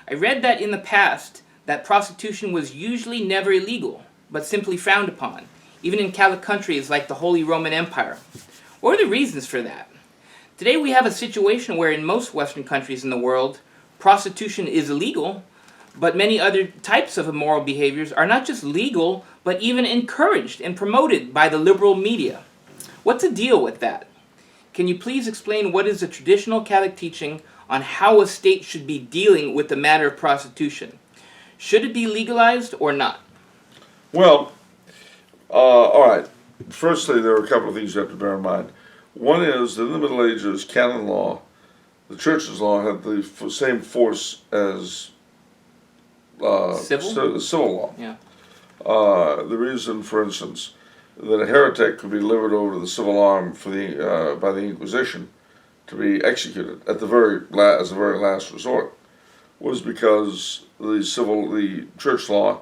I read that in the past that prostitution was usually never illegal, but simply frowned upon, even in Catholic countries like the Holy Roman Empire. What are the reasons for that? Today we have a situation where in most Western countries in the world, prostitution is illegal, but many other types of immoral behaviors are not just legal, but even encouraged and promoted by the liberal media. What's the deal with that? Can you please explain what is the traditional Catholic teaching on how a state should be dealing with the matter of prostitution? Should it be legalized or not? Well, all right. Firstly, there are a couple of things you have to bear in mind. One is that in the Middle Ages, canon law, the Church's law, had the same force as civil law. Yeah. The reason, for instance, that a heretic could be delivered over to the civil arm for by the Inquisition to be executed as the very last resort was because the Church law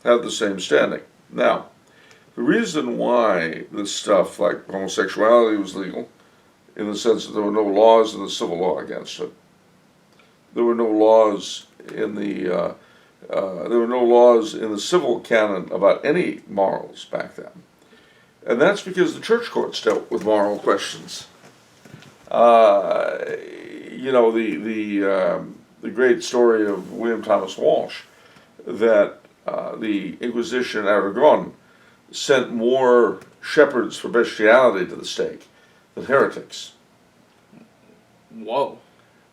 had the same standing. Now, the reason why this stuff like homosexuality was legal, in the sense that there were no laws in the civil law against it, there were no laws in the civil canon about any morals back then, and that's because the church courts dealt with moral questions. The great story of William Thomas Walsh, that the Inquisition in Aragon sent more shepherds for bestiality to the stake than heretics. Whoa.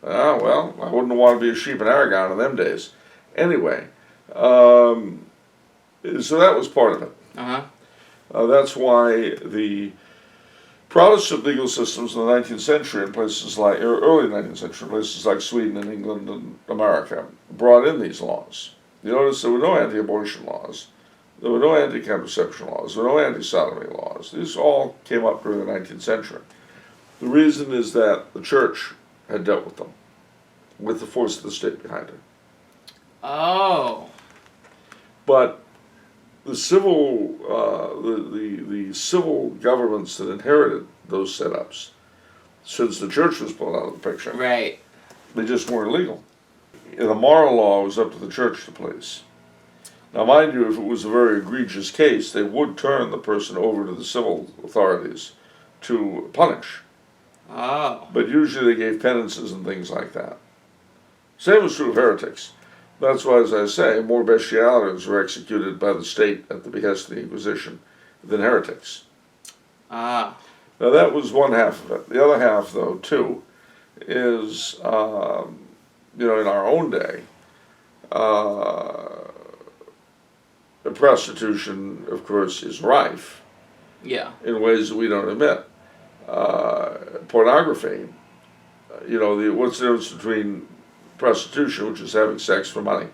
Well, I wouldn't want to be a sheep in Aragon in them days. Anyway, so that was part of it. That's why the Protestant legal systems in the 19th century, in places like early 19th century, places like Sweden and England and America, brought in these laws. You notice there were no anti-abortion laws, there were no anti-contraception laws, there were no anti-sodomy laws. These all came up during the 19th century. The reason is that the Church had dealt with them, with the force of the state behind it. Oh. But the civil civil governments that inherited those setups, since the Church was pulled out of the picture, right, they just weren't legal. And the moral law was up to the Church to police. Now, mind you, if it was a very egregious case, they would turn the person over to the civil authorities to punish. Oh. But usually they gave penances and things like that. Same was true of heretics. That's why, as I say, more bestialities were executed by the state at the behest of the Inquisition than heretics. Ah. Now that was one half of it. The other half, though, too, is, in our own day, the prostitution, of course, is rife. Yeah. In ways that we don't admit. Pornography, what's the difference between prostitution, which is having sex for money,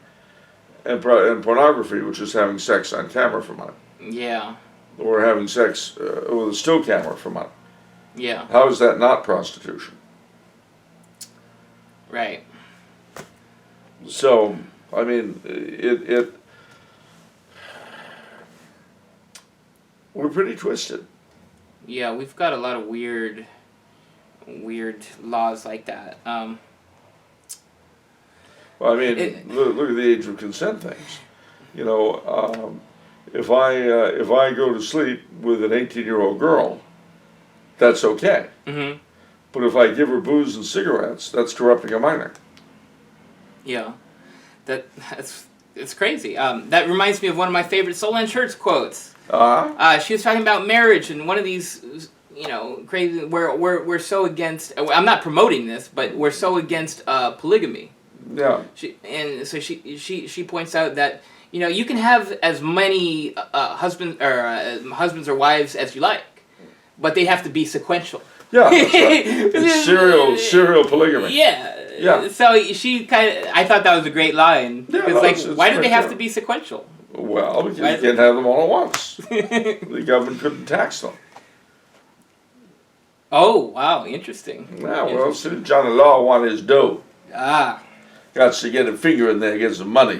and pornography, which is having sex on camera for money? Yeah. Or having sex with a still camera for money. Yeah. How is that not prostitution? Right. So, I mean, we're pretty twisted. Yeah, we've got a lot of weird laws like that. Well, I mean, look at the age of consent things. If I go to sleep with an 18-year-old girl, that's okay. Mm-hmm. But if I give her booze and cigarettes, that's corrupting a minor. Yeah, it's crazy. That reminds me of one of my favorite Soul and Church quotes. She was talking about marriage and one of these, crazy. We're so against. I'm not promoting this, but we're so against polygamy. Yeah. She points out that you can have as many husbands or wives as you like, but they have to be sequential. Yeah, that's right. It's serial polygamy. Yeah. Yeah. So I thought that was a great line. Yeah, it's why do they have to be sequential? Well, because you can't have them all at once. The government couldn't tax them. Oh, wow, interesting. Yeah, well, see, Johnny Law wanted his dough. Ah. Got to get a finger in there, get some money,